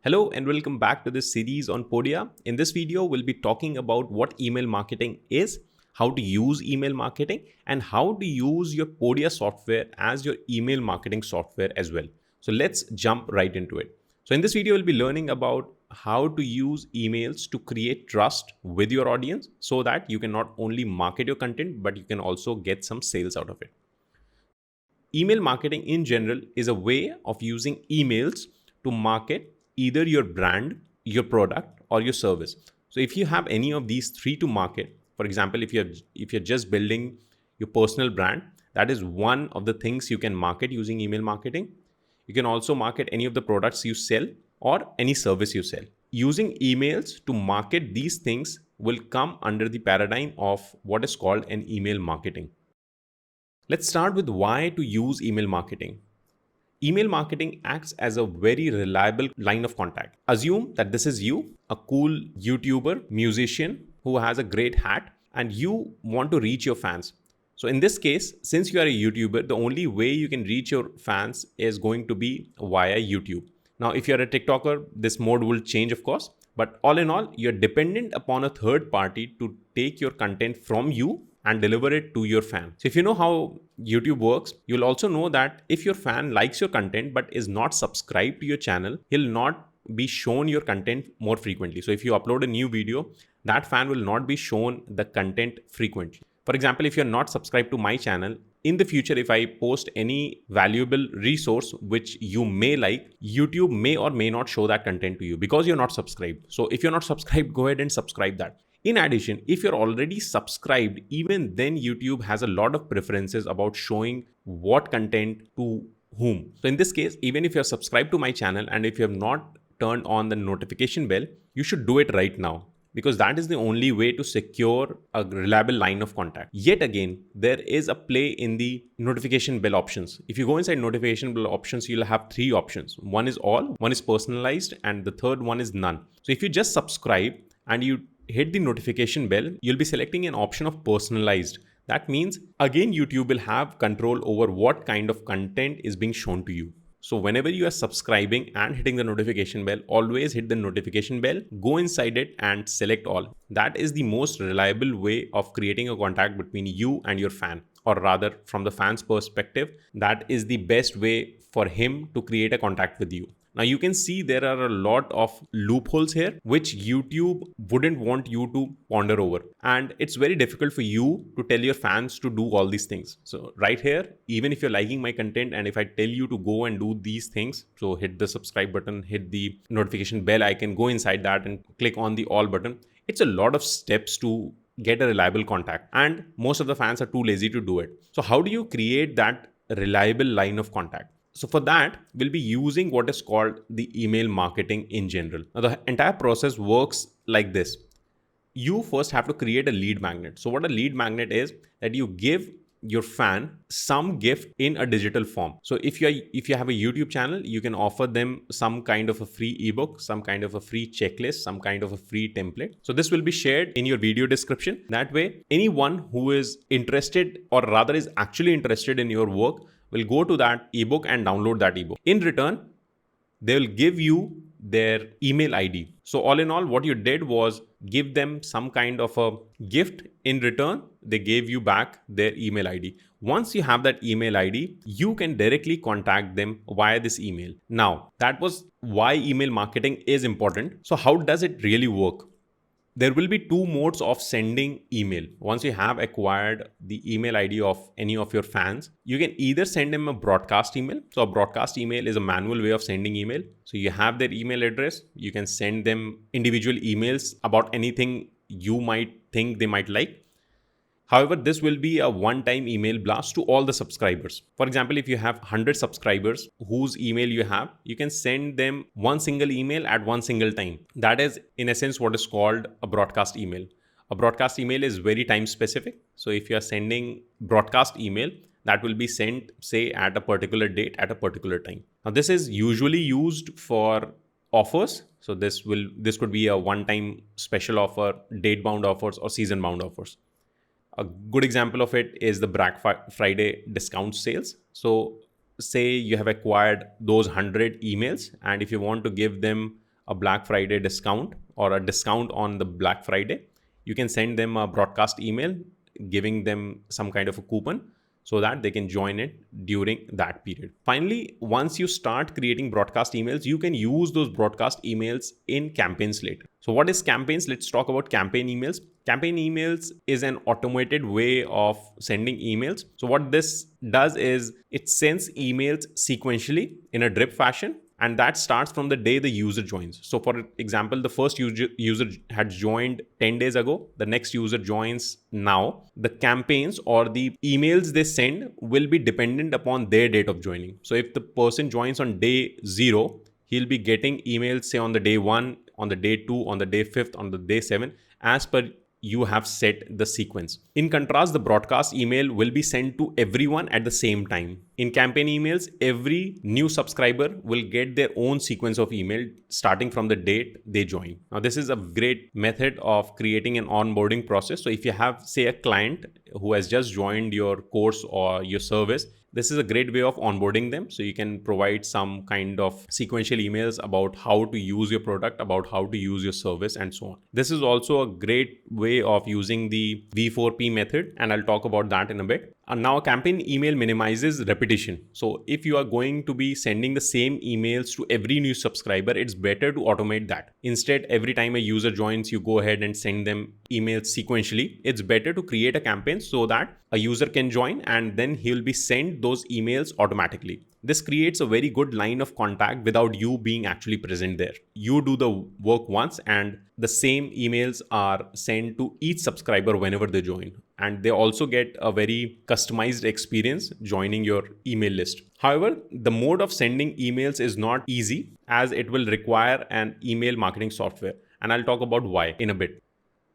Hello and welcome back to this series on Podia. In this video, we'll be talking about what email marketing is, how to use email marketing, and how to use your Podia software as your email marketing software as well. So let's jump right into it. So in this video, we'll be learning about how to use emails to create trust with your audience so that you can not only market your content, but you can also get some sales out of it. Email marketing in general is a way of using emails to market either your brand, your product, or your service. So if you have any of these three to market, for example, if you're just building your personal brand, that is one of the things you can market using email marketing. You can also market any of the products you sell or any service you sell. Using emails to market these things will come under the paradigm of what is called an email marketing. Let's start with why to use email marketing. Email marketing acts as a very reliable line of contact. Assume that this is you, a cool YouTuber, musician who has a great hat, and you want to reach your fans. So in this case, since you are a YouTuber, the only way you can reach your fans is going to be via YouTube. Now, if you're a TikToker, this mode will change, of course. But all in all, you're dependent upon a third party to take your content from you and deliver it to your fan. So if you know how YouTube works, you'll also know that if your fan likes your content but is not subscribed to your channel, he'll not be shown your content more frequently. So if you upload a new video, that fan will not be shown the content frequently. For example, if you're not subscribed to my channel, in the future, if I post any valuable resource which you may like, YouTube may or may not show that content to you because you're not subscribed. So if you're not subscribed, go ahead and subscribe that. In addition, if you're already subscribed, even then YouTube has a lot of preferences about showing what content to whom. So in this case, even if you're subscribed to my channel and if you have not turned on the notification bell, you should do it right now, because that is the only way to secure a reliable line of contact. Yet again, there is a play in the notification bell options. If you go inside notification bell options, you'll have three options. One is all, one is personalized, and the third one is none. So if you just subscribe and you hit the notification bell, you'll be selecting an option of personalized. That means, again, YouTube will have control over what kind of content is being shown to you. So whenever you are subscribing and hitting the notification bell, always hit the notification bell, go inside it and select all. That is the most reliable way of creating a contact between you and your fan, or rather from the fan's perspective, that is the best way for him to create a contact with you. Now you can see there are a lot of loopholes here which YouTube wouldn't want you to ponder over. And it's very difficult for you to tell your fans to do all these things. So right here, even if you're liking my content and if I tell you to go and do these things, so hit the subscribe button, hit the notification bell icon, go inside that and click on the all button. It's a lot of steps to get a reliable contact, and most of the fans are too lazy to do it. So how do you create that reliable line of contact? So for that, we'll be using what is called the email marketing in general. Now the entire process works like this. You first have to create a lead magnet. So what a lead magnet is, that you give your fan some gift in a digital form. So if you have a YouTube channel, you can offer them some kind of a free ebook, some kind of a free checklist, some kind of a free template. So this will be shared in your video description. That way, anyone who is interested, or rather is actually interested in your work, will go to that ebook and download that ebook. In return, they will give you their email ID. So all in all, what you did was give them some kind of a gift. In return, they gave you back their email ID. Once you have that email ID, you can directly contact them via this email. Now, that was why email marketing is important. So how does it really work? There will be two modes of sending email. Once you have acquired the email ID of any of your fans, you can either send them a broadcast email. So a broadcast email is a manual way of sending email. So you have their email address. You can send them individual emails about anything you might think they might like. However, this will be a one-time email blast to all the subscribers. For example, if you have 100 subscribers whose email you have, you can send them one single email at one single time. That is, in essence, what is called a broadcast email. A broadcast email is very time specific. So if you are sending broadcast email, that will be sent, say, at a particular date at a particular time. Now, this is usually used for offers. So this could be a one-time special offer, date-bound offers, or season-bound offers. A good example of it is the Black Friday discount sales. So say you have acquired those 100 emails, and if you want to give them a Black Friday discount or a discount on the Black Friday, you can send them a broadcast email giving them some kind of a coupon so that they can join it during that period. Finally, once you start creating broadcast emails, you can use those broadcast emails in campaigns later. So what is campaigns? Let's talk about campaign emails. Campaign emails is an automated way of sending emails. So what this does is it sends emails sequentially in a drip fashion, and that starts from the day the user joins. So for example, the first user had joined 10 days ago, the next user joins now. The campaigns or the emails they send will be dependent upon their date of joining. So if the person joins on day 0, he'll be getting emails say on the day 1, on the day 2, on the day 5th, on the day 7, as per you have set the sequence. In contrast, the broadcast email will be sent to everyone at the same time. In campaign emails, every new subscriber will get their own sequence of email starting from the date they join. Now, this is a great method of creating an onboarding process. So if you have, say, a client who has just joined your course or your service, this is a great way of onboarding them. So you can provide some kind of sequential emails about how to use your product, about how to use your service, and so on. This is also a great way of using the V4P method, and I'll talk about that in a bit. And now a campaign email minimizes repetition. So if you are going to be sending the same emails to every new subscriber, it's better to automate that. Instead, every time a user joins, you go ahead and send them emails sequentially. It's better to create a campaign so that a user can join and then he'll be sent those emails automatically. This creates a very good line of contact without you being actually present there. You do the work once and the same emails are sent to each subscriber whenever they join. And they also get a very customized experience joining your email list. However, the mode of sending emails is not easy as it will require an email marketing software. And I'll talk about why in a bit.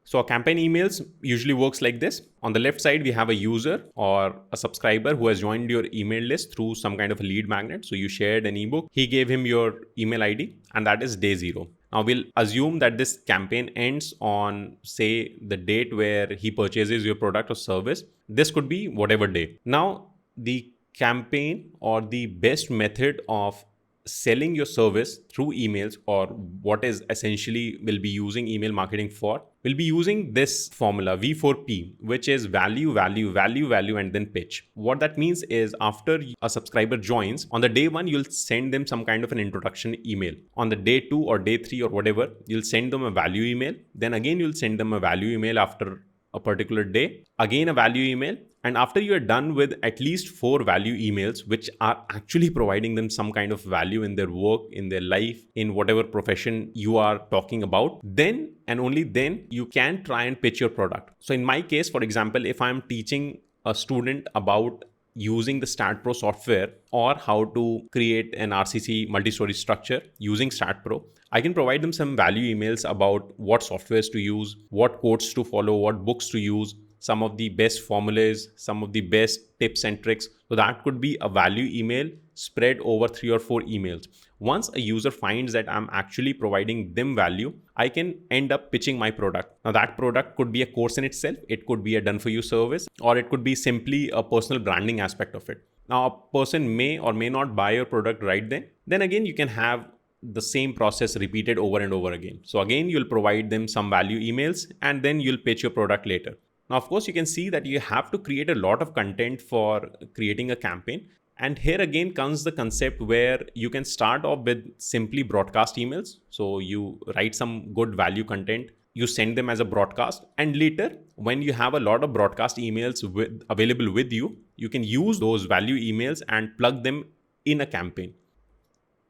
So a campaign emails usually works like this. On the left side, we have a user or a subscriber who has joined your email list through some kind of a lead magnet. So you shared an ebook. He gave him your email ID and that is day 0. Now we'll assume that this campaign ends on, say, the date where he purchases your product or service. This could be whatever day. Now the campaign or the best method of selling your service through emails, or what is essentially will be using email marketing for, will be using this formula V4P, which is value, value, value, value, and then pitch. What that means is after a subscriber joins, on the day 1, you'll send them some kind of an introduction email. On the day 2 or day 3 or whatever, you'll send them a value email. Then again, you'll send them a value email after a particular day, again a value email. And after you are done with at least 4 value emails, which are actually providing them some kind of value in their work, in their life, in whatever profession you are talking about, then and only then you can try and pitch your product. So in my case, for example, if I'm teaching a student about using the StatPro software or how to create an RCC multi-story structure using StatPro, I can provide them some value emails about what softwares to use, what quotes to follow, what books to use, some of the best formulas, some of the best tips and tricks. So that could be a value email spread over 3 or 4 emails. Once a user finds that I'm actually providing them value, I can end up pitching my product. Now that product could be a course in itself, it could be a done for you service, or it could be simply a personal branding aspect of it. Now a person may or may not buy your product right then. Then again, you can have the same process repeated over and over again. So again, you'll provide them some value emails and then you'll pitch your product later. Now, of course, you can see that you have to create a lot of content for creating a campaign. And here again comes the concept where you can start off with simply broadcast emails. So you write some good value content, you send them as a broadcast, and later when you have a lot of broadcast emails available with you, you can use those value emails and plug them in a campaign.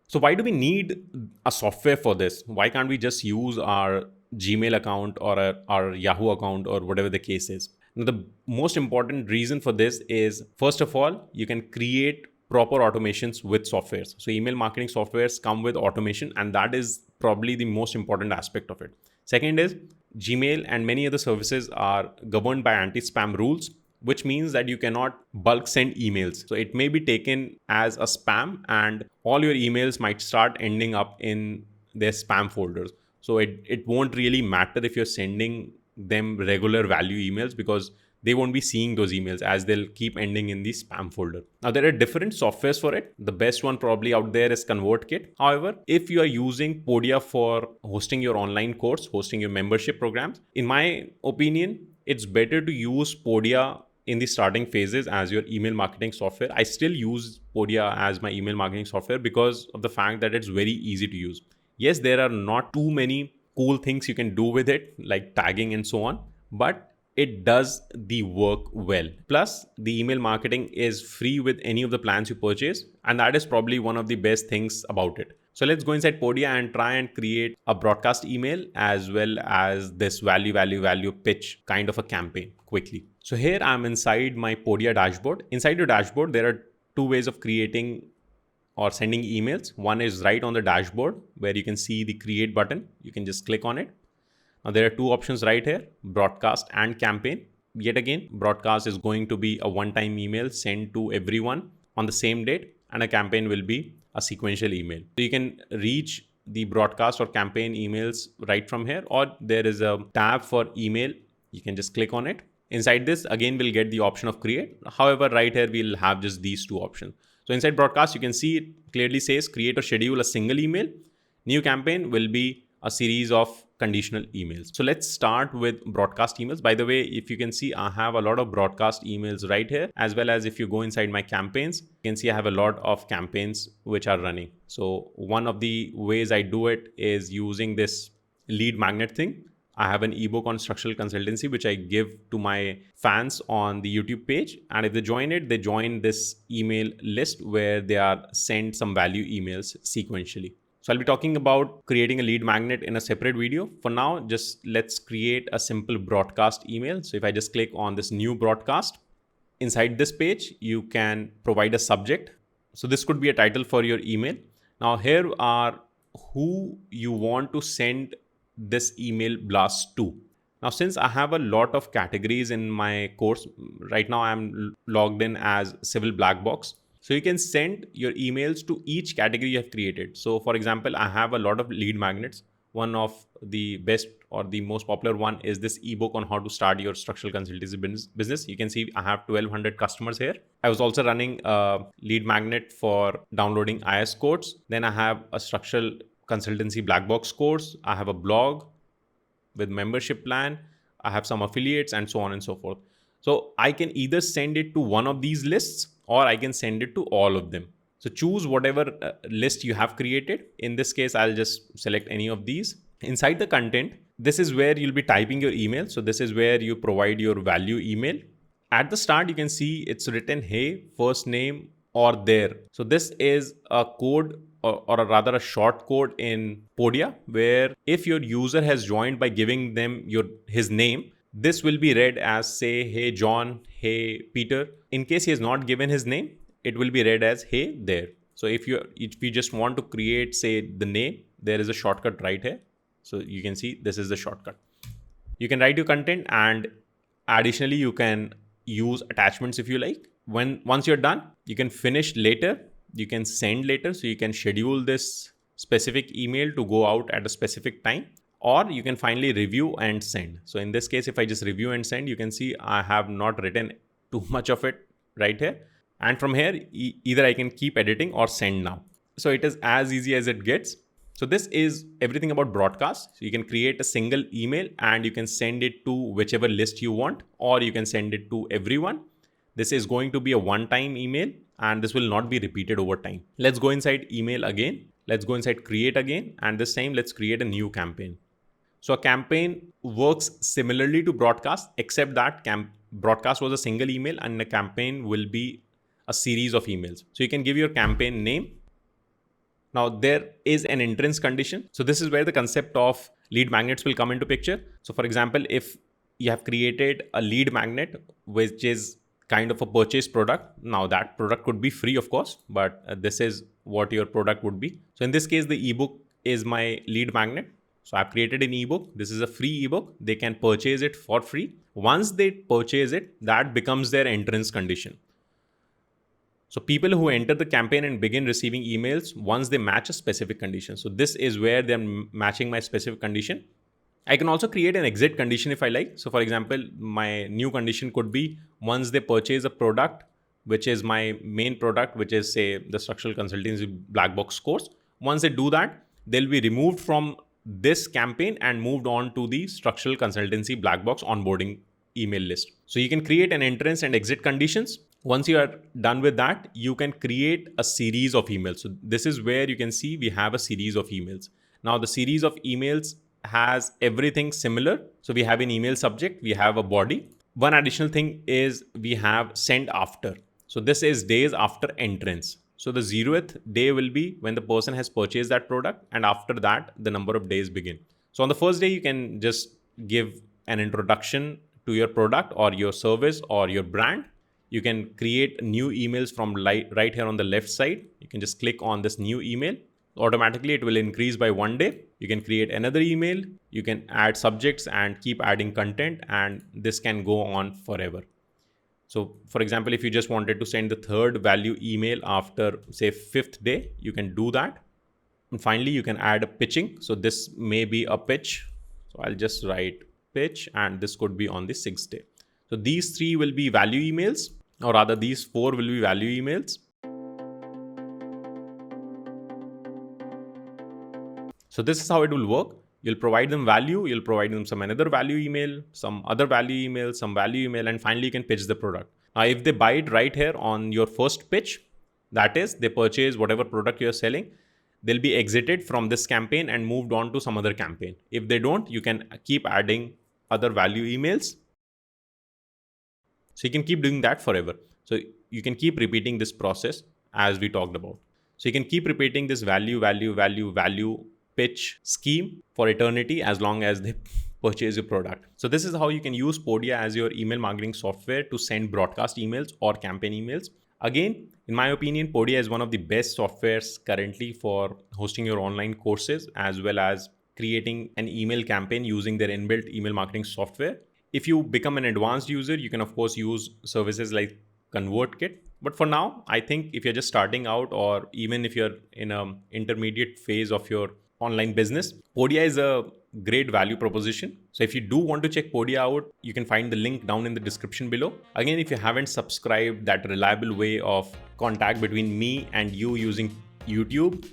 So why do we need a software for this? Why can't we just use our Gmail account or our Yahoo account or whatever the case is? Now, the most important reason for this is, first of all, you can create proper automations with softwares. So email marketing softwares come with automation, and that is probably the most important aspect of it. Second is Gmail and many other services are governed by anti-spam rules, which means that you cannot bulk send emails. So it may be taken as a spam and all your emails might start ending up in their spam folders. So it won't really matter if you're sending them regular value emails, because they won't be seeing those emails as they'll keep ending in the spam folder. Now, there are different softwares for it. The best one probably out there is ConvertKit. However, if you are using Podia for hosting your online course, hosting your membership programs, in my opinion, it's better to use Podia in the starting phases as your email marketing software. I still use Podia as my email marketing software because of the fact that it's very easy to use. Yes, there are not too many cool things you can do with it, like tagging and so on, but it does the work well. Plus, the email marketing is free with any of the plans you purchase, and that is probably one of the best things about it. So let's go inside Podia and try and create a broadcast email as well as this value pitch kind of a campaign quickly. So here I'm inside my Podia dashboard. Inside your dashboard, there are two ways of creating or sending emails. One is right on the dashboard where you can see the create button. You can just click on it. Now there are two options right here, broadcast and campaign. Yet again, broadcast is going to be a one-time email sent to everyone on the same date, and a campaign will be a sequential email. So you can reach the broadcast or campaign emails right from here, or there is a tab for email. You can just click on it. Inside this, again, we'll get the option of create. However, right here, we'll have just these two options. So inside broadcast, you can see it clearly says create or schedule a single email. New campaign will be a series of conditional emails. So let's start with broadcast emails. By the way, if you can see, I have a lot of broadcast emails right here, as well as if you go inside my campaigns, you can see I have a lot of campaigns which are running. So one of the ways I do it is using this lead magnet thing. I have an ebook on structural consultancy, which I give to my fans on the YouTube page. And if they join it, they join this email list where they are sent some value emails sequentially. So I'll be talking about creating a lead magnet in a separate video. For now, just let's create a simple broadcast email. So if I just click on this new broadcast, inside this page, you can provide a subject. So this could be a title for your email. Now here are who you want to send this email blast to. Now, since I have a lot of categories in my course, right now I'm logged in as Civil Black Box. So you can send your emails to each category you have created. So for example, I have a lot of lead magnets. One of the best or the most popular one is this ebook on how to start your structural consultancy business. You can see I have 1200 customers here. I was also running a lead magnet for downloading IS codes. Then I have a structural consultancy black box course. I have a blog with membership plan. I have some affiliates and so on and so forth. So I can either send it to one of these lists or I can send it to all of them. So choose whatever list you have created. In this case, I'll just select any of these. Inside the content, this is where you'll be typing your email. So this is where you provide your value email. At the start, you can see it's written, hey, first name or there. So this is a code or rather a short code in Podia, where if your user has joined by giving them his name, this will be read as say, hey John, hey Peter. In case he has not given his name, it will be read as hey there. So if you just want to create, say, the name, there is a shortcut right here. So you can see this is the shortcut. You can write your content, and additionally you can use attachments if you like. Once you're done, you can finish later. You can send later. So you can schedule this specific email to go out at a specific time, or you can finally review and send. So in this case, if I just review and send, you can see I have not written too much of it right here. And from here, either I can keep editing or send now. So it is as easy as it gets. So this is everything about broadcast. So you can create a single email and you can send it to whichever list you want, or you can send it to everyone. This is going to be a one-time email and this will not be repeated over time. Let's go inside email again. Let's go inside create again. And this time let's create a new campaign. So a campaign works similarly to broadcast, except that broadcast was a single email and a campaign will be a series of emails. So you can give your campaign name. Now there is an entrance condition. So this is where the concept of lead magnets will come into picture. So for example, if you have created a lead magnet, which is kind of a purchase product, now that product could be free, of course, but this is what your product would be. So in this case, the ebook is my lead magnet. So I've created an ebook. This is a free ebook. They can purchase it for free. Once they purchase it, that becomes their entrance condition. So people who enter the campaign and begin receiving emails once they match a specific condition. So this is where they're matching my specific condition. I can also create an exit condition if I like. So for example, my new condition could be once they purchase a product, which is my main product, which is say the structural consultancy black box course. Once they do that, they'll be removed from this campaign and moved on to the structural consultancy black box onboarding email list. So you can create an entrance and exit conditions. Once you are done with that, you can create a series of emails. So this is where you can see we have a series of emails. Now the series of emails has everything similar. So we have an email subject, we have a body. One additional thing is we have send after. So this is days after entrance. So the 0th day will be when the person has purchased that product, and after that the number of days begin. So on the first day you can just give an introduction to your product or your service or your brand. You can create new emails from right here on the left side. You can just click on this new email. Automatically it will increase by 1 day. You can create another email. You can add subjects and keep adding content, and this can go on forever. So for example, if you just wanted to send the third value email after say 5th day, you can do that. And finally, you can add a pitching. So this may be a pitch. So I'll just write pitch, and this could be on the 6th day. So these 3 will be value emails, or rather these 4 will be value emails. So this is how it will work. You'll provide them value, you'll provide them some another value email, some other value email, some value email, and finally you can pitch the product. Now, if they buy it right here on your first pitch, that is, they purchase whatever product you're selling, they'll be exited from this campaign and moved on to some other campaign. If they don't, you can keep adding other value emails. So you can keep doing that forever. So you can keep repeating this process as we talked about. So you can keep repeating this value pitch scheme for eternity as long as they purchase your product. So this is how you can use Podia as your email marketing software to send broadcast emails or campaign emails. Again, in my opinion, Podia is one of the best softwares currently for hosting your online courses as well as creating an email campaign using their inbuilt email marketing software. If you become an advanced user, you can of course use services like ConvertKit. But for now, I think if you're just starting out, or even if you're in an intermediate phase of your online business, Podia is a great value proposition. So if you do want to check Podia out, you can find the link down in the description below. Again, if you haven't subscribed, that reliable way of contact between me and you using YouTube,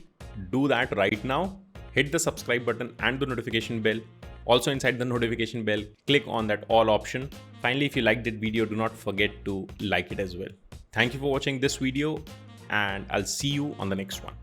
do that right now. Hit the subscribe button and the notification bell. Also inside the notification bell, click on that all option. Finally, if you liked that video, do not forget to like it as well. Thank you for watching this video, and I'll see you on the next one.